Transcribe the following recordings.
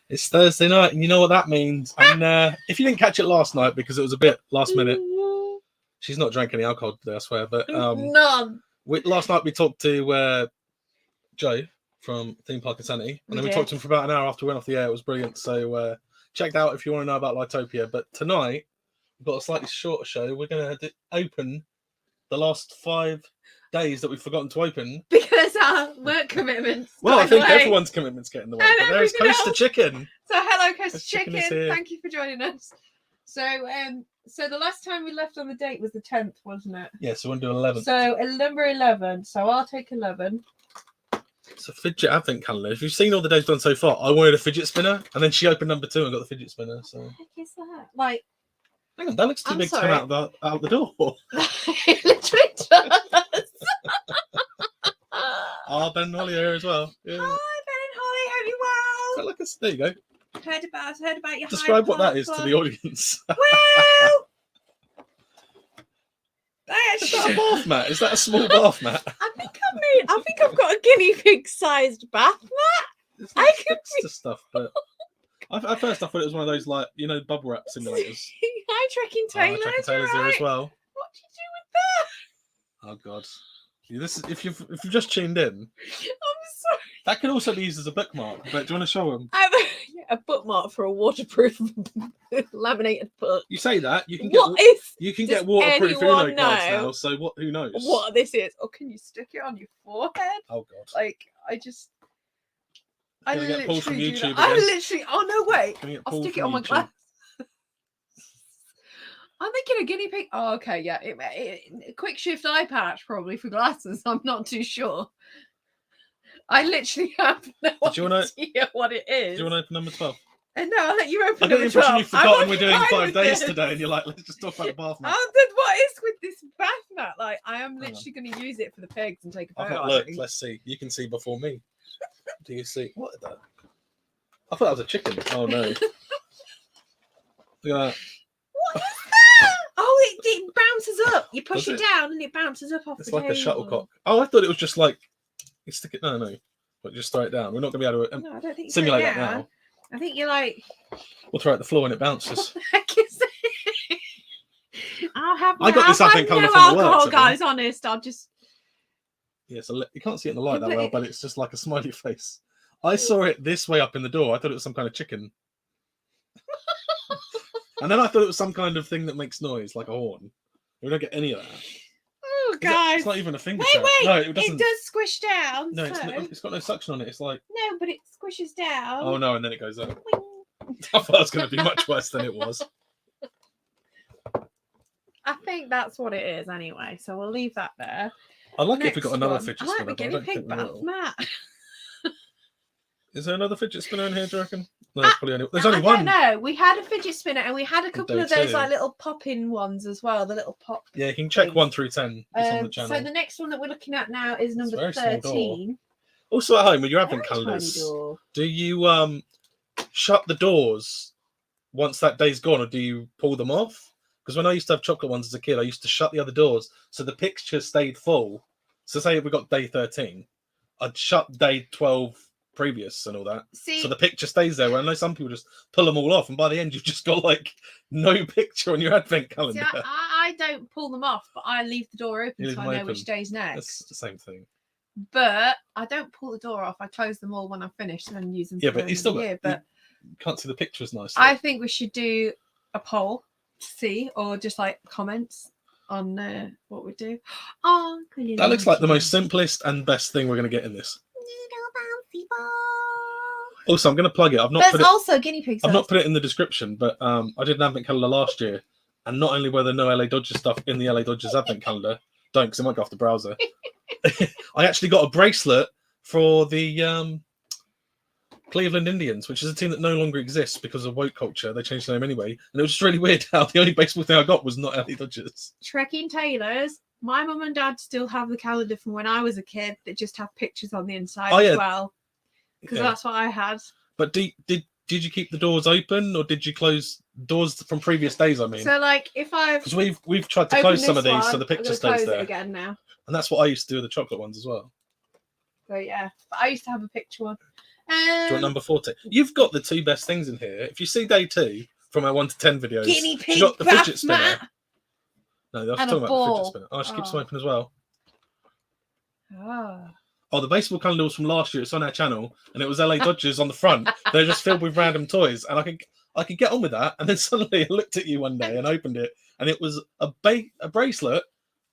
It's Thursday night, and you know what that means. And if you didn't catch it last night because it was a bit last minute, she's not drank any alcohol today, I swear. But none. Last night we talked to Joe from Theme Park Insanity, and then we talked to him for about an hour after we went off the air. It was brilliant. So check it out if you want to know about Lightopia. But tonight we've got a slightly shorter show. We're going to open the last 5 days that we've forgotten to open because our work commitments. Well, I think everyone's commitments get in the way. But there's Coaster Chicken. So hello, Coaster Chicken. Chicken. Thank you for joining us. So the last time we left on the date was the 10th, wasn't it? Yeah, so we'll do 11. So number 11. So I'll take 11. It's a fidget advent calendar. If you've seen all the days done so far, I wanted a fidget spinner, and then she opened number 2 and got the fidget spinner. So. What the heck is that? Like, hang on, that looks too big to come out the door. It literally does. Ben and Holly are here as well. Yeah. Hi, Ben and Holly. Hope you're well. Like there you go. Heard about your. Describe what that is to the audience. Well, Is that a bath mat? Is that a small bath mat? I think I've got a guinea pig sized bath mat. I could be stuff, but at first I thought it was one of those bubble wrap simulators. Hi, Trekking Taylor. Trekking Taylor's here as well. What did you do with that? Oh God. This is if you've just tuned in. I'm sorry. That could also be used as a bookmark, but do you want to show them? A bookmark for a waterproof laminated book. You say that you can get waterproof Uno cards now. So who knows what this is? Or can you stick it on your forehead? Oh God! Like I literally from do YouTube that. again. Oh no! Wait, I'll stick it on my glass. I'm thinking a guinea pig. Oh, okay, yeah. Quick shift eye patch probably for glasses. I'm not too sure. I literally have no idea what it is. Do you want to open number 12? No, I'll let you open I got the impression you've forgotten we're doing 5 days today, and you're like, let's just talk about the bath mat. What is with this bath mat? Like, I am literally going to use it for the pigs and take a photo. Look, let's see. You can see before me. Do you see? What is that? I thought that was a chicken. Oh, no. Look at that. What is that? Oh, it bounces up. You push it down and it bounces up off the table. It's like a shuttlecock. Oh, I thought it was just like... You stick it... No. But just throw it down. We're not going to be able to I don't think simulate that now. I think you're like... We'll throw it at the floor and it bounces. What the heck is it? I got this advent calendar from the works. Guys, honest. I'll just... Yeah, so you can't see it in the light that well, but it's just like a smiley face. I saw it this way up in the door. I thought it was some kind of chicken. And then I thought it was some kind of thing that makes noise, like a horn. We don't get any of that. Oh, guys. It's not even a finger Wait. No, it doesn't. It does squish down. No, it's got no suction on it. It's like... No, but it squishes down. Oh, no, and then it goes up. I thought it was going to be much worse than it was. I think that's what it is anyway, so we'll leave that there. I'd like it if we got another fidget spinner. I like the guinea pig bath mat. Is there another fidget spinner in here, do you reckon? No, there's only one. No, we had a fidget spinner and we had a couple of those like little pop-in ones as well, the little pop. Yeah, you can check 1 through 10. It's on the channel. So the next one that we're looking at now is number 13. Also at home, with your advent calendars, do you shut the doors once that day's gone, or do you pull them off? Because when I used to have chocolate ones as a kid, I used to shut the other doors so the picture stayed full. So say we got day 13, I'd shut day 12 previous and all that. So the picture stays there. Where I know some people just pull them all off, and by the end you've just got like no picture on your advent calendar. See, I don't pull them off, but I leave the door open so I know which day's next. It's the same thing. But I don't pull the door off. I close them all when I'm finished and then use them. Yeah, but you still you can't see the pictures nicely. I think we should do a poll to see, or just like comments on what we do. Oh, that looks like the most simplest and best thing we're going to get in this. Also, I'm going to plug it. Also guinea pigs. I've not put it in the description, but I did an advent calendar last year, and not only were there no LA Dodgers stuff in the LA Dodgers advent calendar, because it might go off the browser. I actually got a bracelet for the Cleveland Indians, which is a team that no longer exists because of woke culture. They changed the name anyway, and it was just really weird how the only baseball thing I got was not LA Dodgers. Trekking Taylors. My mum and dad still have the calendar from when I was a kid that just have pictures on the inside as well. Because that's what I had. But did you keep the doors open, or did you close doors from previous days? I mean, so like if I've because we've tried to close some of these so the picture stays there again now, and that's what I used to do with the chocolate ones as well. So yeah, but I used to have a picture one, Do you want number 14? You've got the 2 best things in here. If you see day 2 from our 1 to 10 videos, Guinea pig she got the fidget spinner. mat. No, I was And talking a about the fidget ball. spinner. Oh, she keeps them open as well. Oh. Oh, the baseball calendar was from last year. It's on our channel, and it was LA Dodgers on the front. They're just filled with random toys, and I could get on with that. And then suddenly I looked at you one day and opened it, and it was a bracelet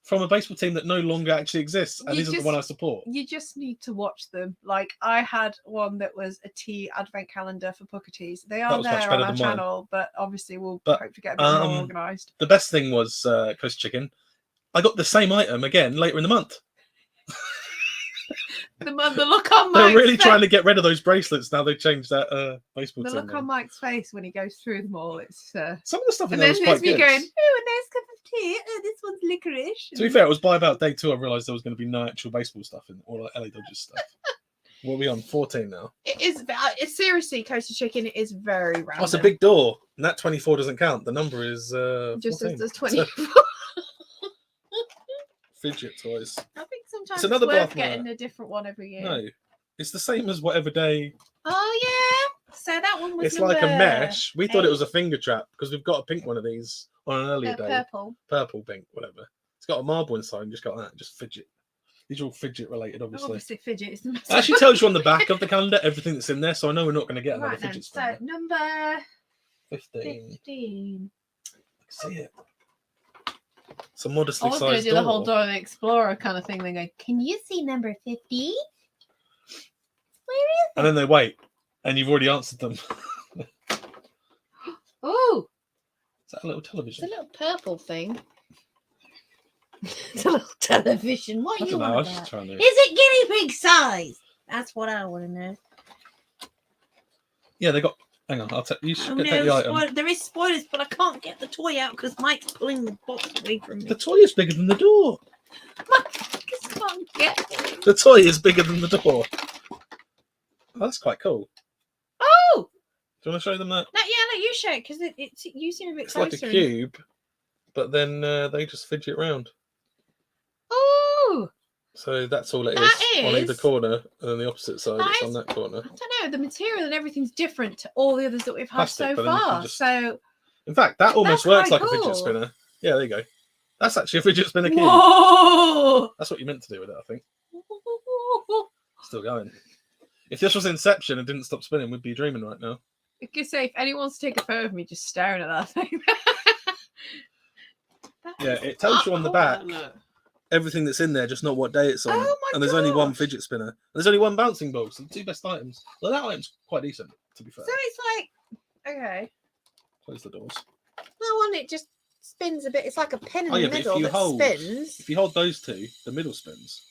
from a baseball team that no longer actually exists, and isn't the one I support. You just need to watch them. Like, I had one that was a tea advent calendar for Booker Teas. They are there on our channel, but obviously we'll hope to get a bit more organised. The best thing was Coast Chicken. I got the same item again later in the month. The look on Mike's They're really face. trying to get rid of those bracelets now they've changed that baseball team. The look on Mike's face when he goes through them all, it's some of the stuff in and there then was quite there's me good. going, oh, a nice cup of tea. Oh, this one's licorice. To be fair, it was by about day 2 I realised there was going to be no actual baseball stuff in all LA Dodgers stuff. What are we on? 14 now. It's seriously, Coastal Chicken is very random. Oh, it's a big door, and that 24 doesn't count. The number is just 14. as 24. Fidget toys. I think sometimes It's another worth bath getting mat. a different one every year. No, it's the same as whatever day. Oh yeah. So that one was. It's like a mesh. We thought it was a finger trap because we've got a pink one of these on an earlier day. Purple, pink, whatever. It's got a marble inside. And just got that. Just fidget. These are all fidget related, obviously. Obviously, fidget is the most. It actually tells you on the back of the calendar everything that's in there, so I know we're not going to get another fidget spinner. So number 15. I See it. It's a modestly sized door. I was going to do the whole Dora the Explorer kind of thing. Then go, can you see number 50? Where is it? And then they wait, and you've already answered them. Oh, is that a little television? It's a little purple thing. It's a little television. What are you on about? Is it guinea pig size? That's what I want to know. Yeah, they got. Hang on, I'll take. You should take the item. There is spoilers, but I can't get the toy out because Mike's pulling the box away from me. The toy is bigger than the door. Mike just can't get it. The toy is bigger than the door. Oh, that's quite cool. Oh! Do you want to show them that? No, yeah, let you show it because you seem a bit it's closer. It's like a cube, but then they just fidget around. Oh! So that's all it is on either corner, and then the opposite side is on that corner. I don't know. The material and everything's different to all the others that we've had so far. So, in fact, that almost works like a fidget spinner. Yeah, there you go. That's actually a fidget spinner cube. Whoa! That's what you meant to do with it, I think. Still going. If this was Inception and didn't stop spinning, we'd be dreaming right now. I could say, if anyone wants to take a photo of me just staring at that thing. Yeah, it tells you on the back everything that's in there, just not what day it's on. And there's only one fidget spinner. And there's only one bouncing ball, so the 2 best items. Well, that item's quite decent, to be fair. So it's like, okay. Close the doors. That one, it just spins a bit. It's like a pen in the middle that spins. If you hold those 2, the middle spins.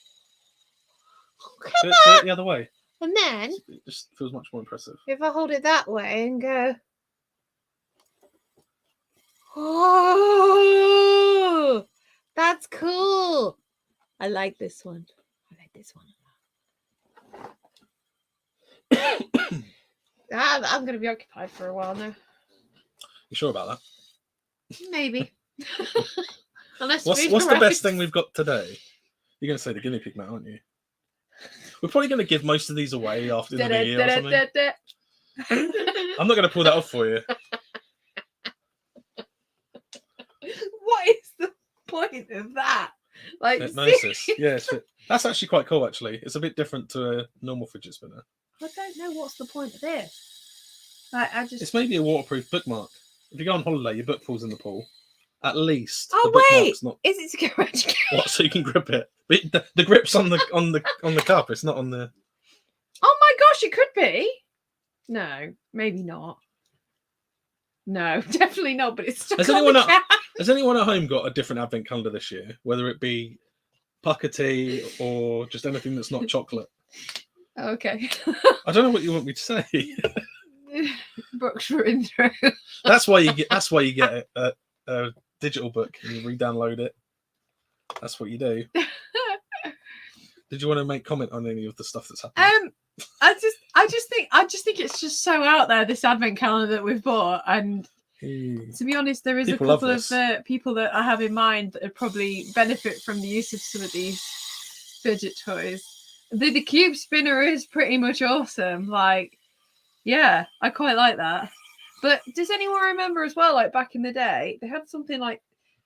Do it the other way. And then it just feels much more impressive. If I hold it that way and go, oh, that's cool. I like this one. I'm going to be occupied for a while now. You sure about that? Maybe. Unless what's the best thing we've got today? You're going to say the guinea pig mat, aren't you? We're probably going to give most of these away after the new year or something. I'm not going to pull that off for you. What is the point of that? Like, hypnosis. Yeah, that's actually quite cool. Actually, it's a bit different to a normal fidget spinner. I don't know what's the point of this. Like, it's maybe a waterproof bookmark. If you go on holiday, your book falls in the pool. At least. Oh wait, not... is it to go around your What? So you can grip it. But the grip's on the cup. It's not on the. Oh my gosh, it could be. No, maybe not. No, definitely not. But it's stuck has anyone at home got a different advent calendar this year? Whether it be pucker tea or just anything that's not chocolate. Okay. I don't know what you want me to say. Books for intro. That's why you get a digital book and you re-download it. That's what you do. Did you want to make comment on any of the stuff that's happening? I just think it's just so out there, this advent calendar that we've bought, and to be honest, there is a couple of people that I have in mind that would probably benefit from the use of some of these fidget toys. The cube spinner is pretty much awesome. Like, yeah, I quite like that. But does anyone remember as well, like back in the day, they had something like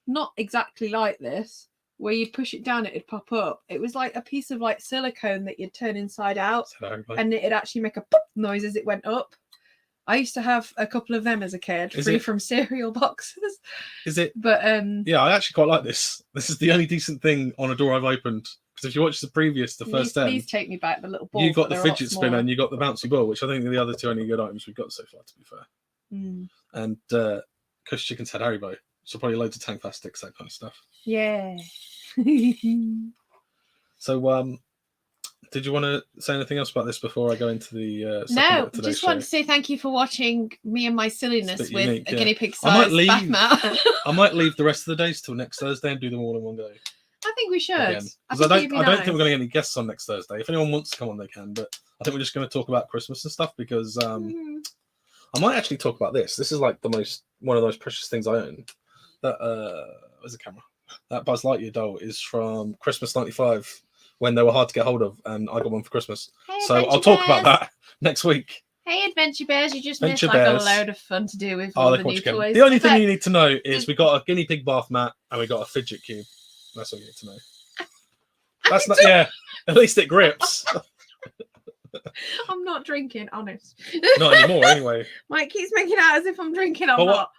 not exactly like this, where you'd push it down, it'd pop up. It was like a piece of like silicone that you'd turn inside out, and it'd actually make a pop noise as it went up. I used to have a couple of them as a kid, free from cereal boxes. Is it? But yeah, I actually quite like this. This is the only decent thing on a door I've opened. Because if you watch the first 10, these take me back. The little ball. You got the fidget spinner and you got the bouncy ball, which I think are the other two only good items we've got so far, to be fair. And Kush Chicken's had Haribo, so probably loads of Tank Plastics, that kind of stuff. Yeah. So, did you want to say anything else about this before I go into the no, just want to say thank you for watching me and my silliness with a guinea pig size bath mat. I might leave the rest of the days till next Thursday and do them all in one go. I think we should. Because I don't think we're going to get any guests on next Thursday. If anyone wants to come on, they can. But I think we're just going to talk about Christmas and stuff because I might actually talk about this. This is like one of the most precious things I own. That where's the camera? That Buzz Lightyear doll is from Christmas '95 when they were hard to get hold of, and I got one for Christmas. Hey, so I'll talk about that next week. Hey, Adventure Bears! You just missed like a load of fun to do with all the new toys. The only thing you need to know is we got a guinea pig bath mat and we got a fidget cube. That's all you need to know. That's not, yeah. At least it grips. I'm not drinking, honest. Not anymore, anyway. Mike keeps making out as if I'm drinking. I'm not.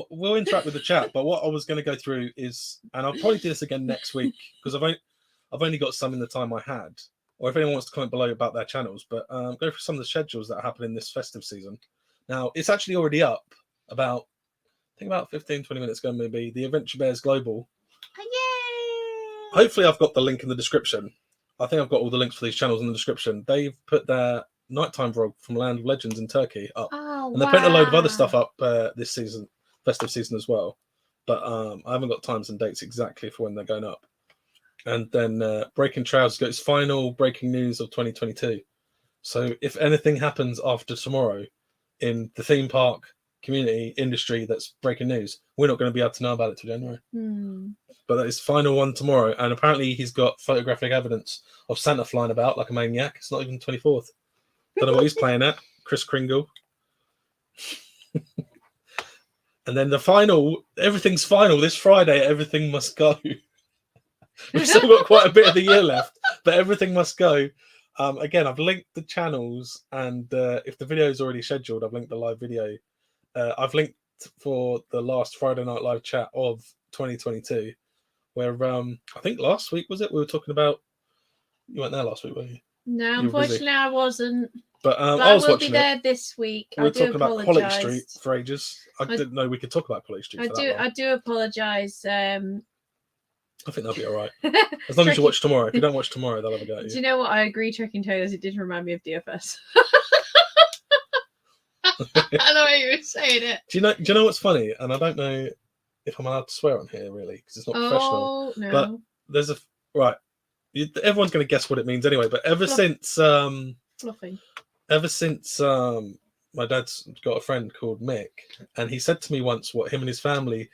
We'll interact with the chat, but what I was going to go through is, and I'll probably do this again next week because I've only got some in the time I had. Or if anyone wants to comment below about their channels, but go through some of the schedules that are happening this festive season. Now, it's actually already up about 15-20 minutes ago, maybe. The Adventure Bears Global. Yay! Hopefully I've got the link in the description. I think I've got all the links for these channels in the description. They've put their nighttime vlog from Land of Legends in Turkey up. Oh, and they're putting a load of other stuff up this season, festive season as well. But I haven't got times and dates exactly for when they're going up. And then Breaking Trousers got its final breaking news of 2022. So if anything happens after tomorrow in the theme park community industry that's breaking news, we're not going to be able to know about it till January. But that is final one tomorrow, and apparently he's got photographic evidence of Santa flying about like a maniac. It's not even 24th. Don't know what he's playing at. Chris Kringle. And then the final, everything's final this Friday. Everything must go. We've still got quite a bit of the year left, but everything must go. Again, I've linked the channels, and if the video is already scheduled, I've linked the live video. I've linked for the last Friday Night Live chat of 2022, where I think last week was it? We were talking about. You weren't there last week, were you? No, unfortunately, I wasn't. But I was will watching be there this week. We were talking about Quality Street for ages. I didn't know we could talk about Quality Street. I do apologise. I think that'll be all right. As long as you watch tomorrow. If you don't watch tomorrow, they'll have a go at you. Do you know what? I agree, Trekking Tailors. It did remind me of DFS. I know you were saying it. Do you know what's funny? And I don't know if I'm allowed to swear on here, really, because it's not professional. No. But there's everyone's going to guess what it means anyway. But ever since Fluffy. Ever since my dad's got a friend called Mick, and he said to me once what him and his family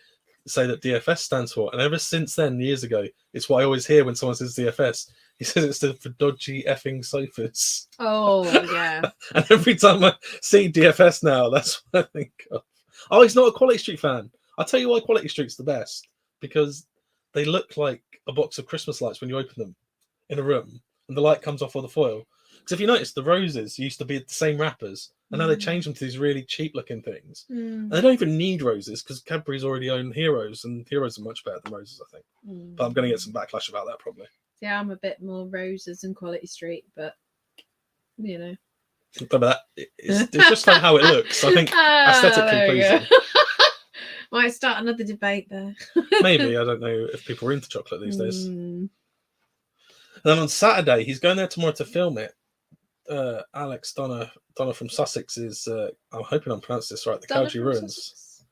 say that DFS stands for, and ever since then, years ago, it's what I always hear when someone says DFS. He says it stood for dodgy effing sofas. Oh yeah. And every time I see DFS now, that's what I think of. Oh, he's not a Quality Street fan. I'll tell you why Quality Street's the best, because they look like a box of Christmas lights when you open them in a room, and the light comes off all the foil. Because if you notice, the roses used to be the same wrappers, and now they changed them to these really cheap-looking things. And they don't even need roses, because Cadbury's already own Heroes, and Heroes are much better than roses, I think. But I'm going to get some backlash about that, probably. Yeah, I'm a bit more roses than Quality Street, but, you know. But it's just like how it looks. I think aesthetically pleasing. Might start another debate there. Maybe. I don't know if people are into chocolate these days. And then on Saturday, he's going there tomorrow to film it. Alex Donna from Sussex is, I'm hoping I'm pronouncing this right, the Cowdrey Ruins. Sussex?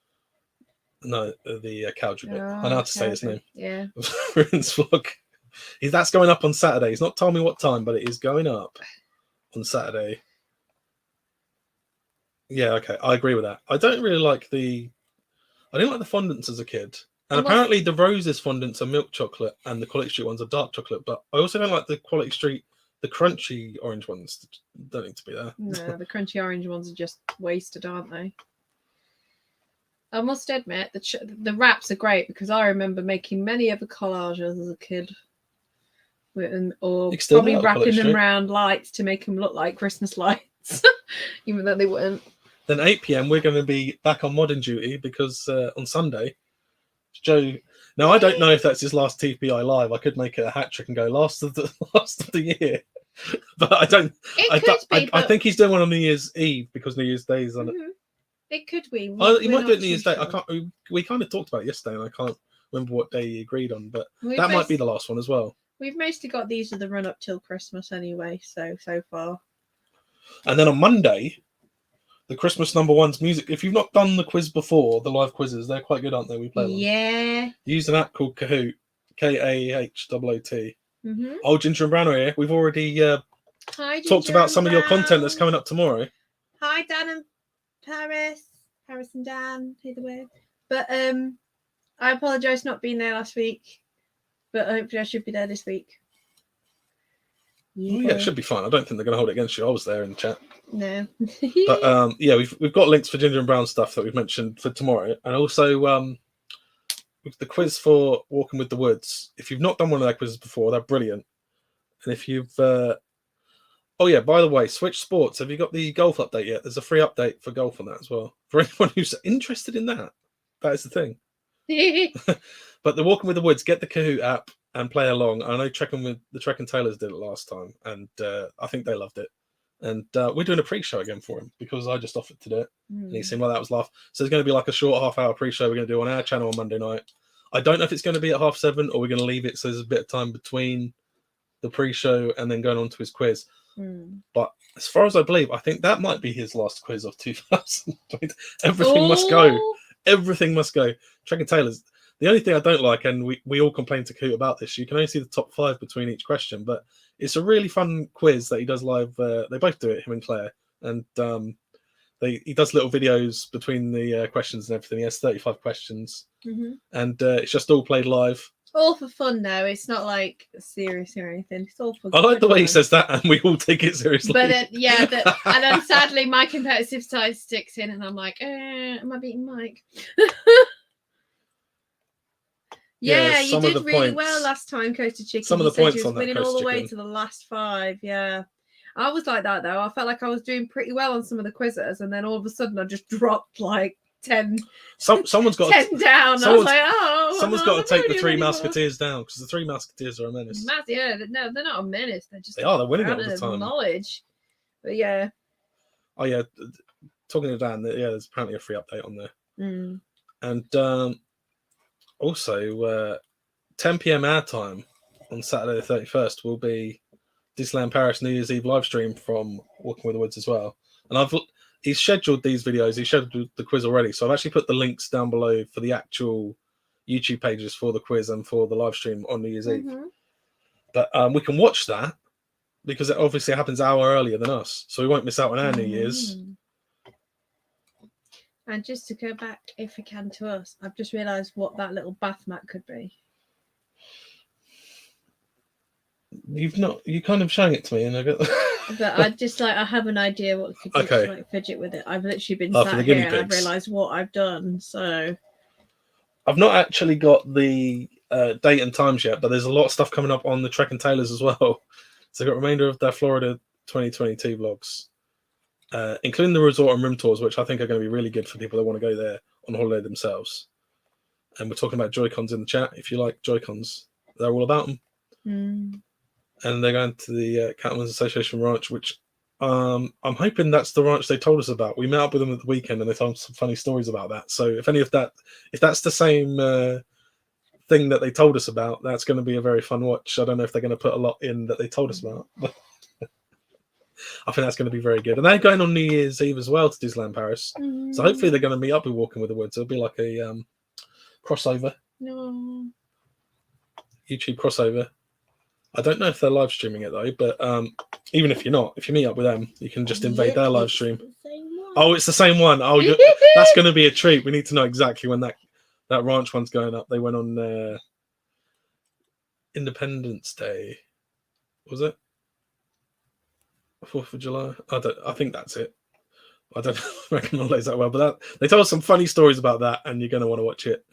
No, the Cowdrey bit. I know how to say his name. Yeah. Ruins vlog. That's going up on Saturday. He's not told me what time, but it is going up on Saturday. Yeah, okay, I agree with that. I didn't like the fondants as a kid. And apparently the Roses fondants are milk chocolate and the Quality Street ones are dark chocolate. But I also don't like the Quality Street The crunchy orange ones don't need to be there. No, the crunchy orange ones are just wasted, aren't they? I must admit, the wraps are great because I remember making many other collages as a kid. Or probably wrapping them around lights to make them look like Christmas lights, even though they weren't. Then 8 p.m. we're going to be back on modding duty because on Sunday, Joe. Now I don't know if that's his last TPI live. I could make it a hat trick and go last of the year, but I don't. I think he's doing one on New Year's Eve because New Year's Day is on it. It could be. He might do it New Year's Day. I can't. We kind of talked about it yesterday, and I can't remember what day he agreed on, but that might be the last one as well. We've mostly got these as the run up till Christmas anyway, so far. And then on Monday, the Christmas number one's music. If you've not done the quiz before, the live quizzes, they're quite good, aren't they? We play them. Yeah. Use an app called Kahoot, Kahoot. Old Ginger and Brown are here. We've already talked about some of your content that's coming up tomorrow. Hi, Dan and Paris and Dan, either way. But I apologise not being there last week. But hopefully I should be there this week. Yeah, it should be fine. I don't think they're going to hold it against you. I was there in the chat. No. But yeah, we've got links for Ginger and Brown stuff that we've mentioned for tomorrow. And also with the quiz for Walking with the Woods. If you've not done one of their quizzes before, they're brilliant. And if you've... oh yeah, by the way, Switch Sports, have you got the golf update yet? There's a free update for golf on that as well. For anyone who's interested in that, that is the thing. But the Walking with the Woods, get the Kahoot app and play along. I know Trek and Taylors did it last time, and I think they loved it. And we're doing a pre-show again for him because I just offered to do it, and he seemed like that was laugh. So there's going to be like a short half-hour pre-show we're going to do on our channel on Monday night. I don't know if it's going to be at 7:30 or we're going to leave it so there's a bit of time between the pre-show and then going on to his quiz. But as far as I believe, I think that might be his last quiz of 2020. Everything must go. Everything must go. Trek and Taylors. The only thing I don't like, and we all complain to Kahoot about this, you can only see the top 5 between each question, but it's a really fun quiz that he does live. They both do it, him and Claire, and he does little videos between the questions and everything. He has 35 questions, and it's just all played live. All for fun, though. It's not like serious or anything. It's all for I like the way he says that, and we all take it seriously. But and then sadly, my competitive side sticks in, and I'm like, am I beating Mike? Yeah, you did really well last time, Coasted Chicken. Some of the points on that winning all the way to the last 5. Yeah, I was like that though. I felt like I was doing pretty well on some of the quizzes, and then all of a sudden I just dropped like 10. Someone's got 10 down. I was like, oh, someone's got to take the 3 Musketeers down because the 3 Musketeers are a menace. Yeah, no, they're not a menace. They're winning all the time. Knowledge, but yeah. Oh yeah, talking to Dan, there's apparently a free update on there, and. Also, 10 p.m. our time on Saturday the 31st will be Disneyland Paris New Year's Eve live stream from Walking with the Woods as well. And he's scheduled these videos. He scheduled the quiz already. So I've actually put the links down below for the actual YouTube pages for the quiz and for the live stream on New Year's Eve. But we can watch that because it obviously happens an hour earlier than us. So we won't miss out on our New Year's. And just to go back, if we can, to us, I've just realised what that little bath mat could be. You kind of showing it to me, and I got. But I have an idea what could do to like fidget with it. I've literally been sat here and I've realised what I've done. So I've not actually got the date and times yet, but there's a lot of stuff coming up on the Trek and Taylors as well. So I've got a remainder of their Florida 2022 vlogs. Including the resort and room tours, which I think are going to be really good for people that want to go there on holiday themselves. And we're talking about Joy-Cons in the chat. If you like Joy-Cons, they're all about them. And they're going to the Cattlemen's Association Ranch, which I'm hoping that's the ranch they told us about. We met up with them at the weekend, and they told some funny stories about that. So if that's the same thing that they told us about, that's going to be a very fun watch. I don't know if they're going to put a lot in that they told us about. I think that's going to be very good. And they're going on New Year's Eve as well to Disneyland Paris. So hopefully they're going to meet up with Walking with the Woods. It'll be like a crossover. No. YouTube crossover. I don't know if they're live streaming it though, but even if you're not, if you meet up with them, you can just invade their live stream. It's the same one. Oh, that's going to be a treat. We need to know exactly when that ranch one's going up. They went on Independence Day. Was it? 4th of July. I think that's it. I don't reckon holidays that well, but they told us some funny stories about that, and you're going to want to watch it.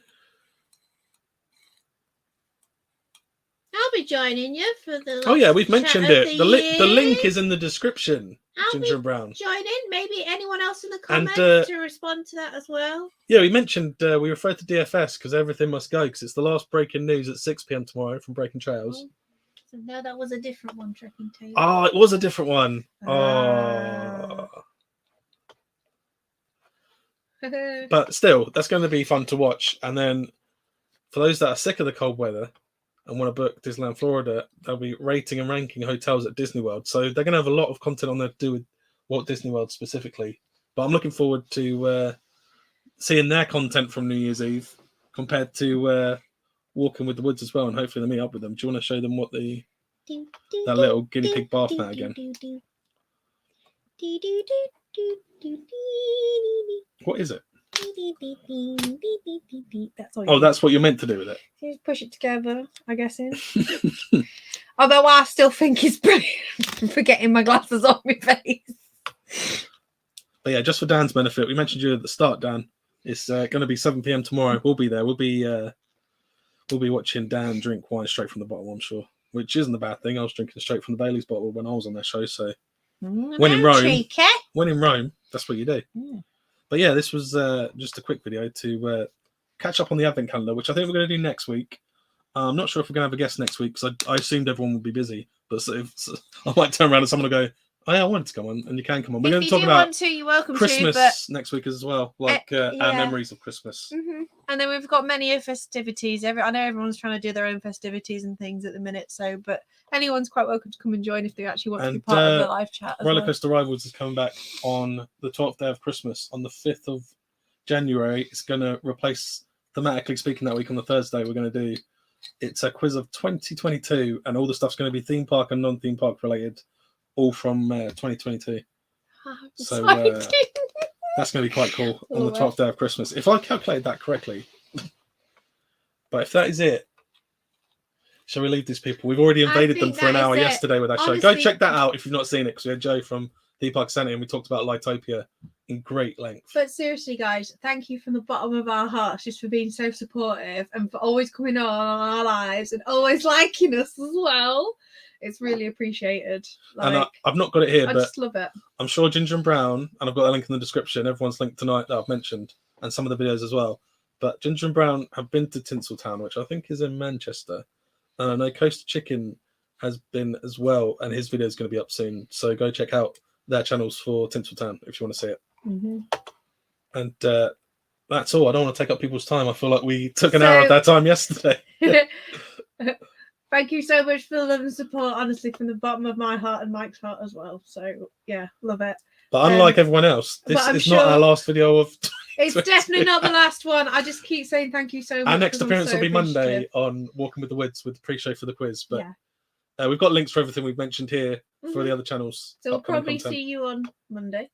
I'll be joining you for the. Oh yeah, we've mentioned it. The link is in the description. I'll Ginger and Brown. Join in. Maybe anyone else in the comments to respond to that as well. Yeah, we mentioned we referred to DFS because everything must go because it's the last breaking news at 6 p.m. tomorrow from Breaking Trails. So no, that was a different one. Trekking Tales. Oh, it was a different one. Oh. But still, that's going to be fun to watch. And then for those that are sick of the cold weather and want to book Disneyland Florida, they'll be rating and ranking hotels at Disney World. So they're going to have a lot of content on there to do with Walt Disney World specifically. But I'm looking forward to seeing their content from New Year's Eve compared to Walking with the Woods as well. And hopefully they'll meet up with them. Do you want to show them what that little guinea pig bath mat again? What is it? That's all. Oh, that's what you're meant to do with it. You just push it together, I guess. Although I still think it's brilliant for getting my glasses off my face. But yeah, just for Dan's benefit, we mentioned you at the start, Dan. It's going to be 7 p.m. tomorrow. We'll be there. We'll be watching Dan drink wine straight from the bottle, I'm sure, which isn't a bad thing. I was drinking straight from the Bailey's bottle when I was on their show. So when in Rome, that's what you do. Mm. But yeah, this was just a quick video to catch up on the Advent calendar, which I think we're going to do next week. I'm not sure if we're going to have a guest next week because I assumed everyone would be busy. But so I might turn around and someone will go, "Oh yeah, I wanted to come on," and you can come on. We're going to talk about you're welcome Christmas next week as well, like our memories of Christmas. Mm-hmm. And then we've got many festivities. I know everyone's trying to do their own festivities and things at the minute. So, but anyone's quite welcome to come and join if they actually want to be part of the live chat. Rollercoaster Rivals is coming back on the 12th day of Christmas on the 5th of January. It's going to replace Thematically Speaking that week on the Thursday. We're going to do it's a quiz of 2022, and all the stuff's going to be theme park and non-theme park related, all from 2022. So that's going to be quite cool on the 12th day of Christmas. If I calculated that correctly. But if that is it, shall we leave these people? We've already invaded them for an hour yesterday with our show. Go check that out if you've not seen it, because we had Joe from Theme Park Sanity and we talked about Lightopia in great length. But seriously, guys, thank you from the bottom of our hearts just for being so supportive and for always coming on our lives and always liking us as well. It's really appreciated. And I've not got it here, I but just love it. I'm sure Ginger and Brown, and I've got a link in the description, everyone's link tonight that I've mentioned, and some of the videos as well. But Ginger and Brown have been to Tinseltown, which I think is in Manchester. And I know Coastal Chicken has been as well, and his video is going to be up soon. So go check out their channels for Tinseltown if you want to see it. Mm-hmm. And that's all. I don't want to take up people's time. I feel like we took an hour of their time yesterday. Thank you so much for the love and support, honestly, from the bottom of my heart and Mike's heart as well. So, yeah, love it. But unlike everyone else, this is not our last video of It's definitely not the last one. I just keep saying thank you so much. Our next appearance will be Monday on Walking with the Woods with the pre-show for the quiz. But we've got links for everything we've mentioned here for the other channels. So we'll probably see you on Monday.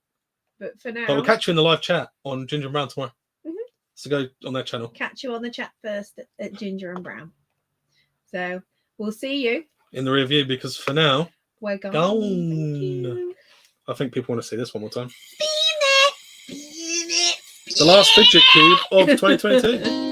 But for now... But we'll catch you in the live chat on Ginger and Brown tomorrow. Mm-hmm. So go on their channel. Catch you on the chat first at Ginger and Brown. So we'll see you. In the review, because for now... We're gone. I think people want to see this one more time. The last fidget cube of 2022.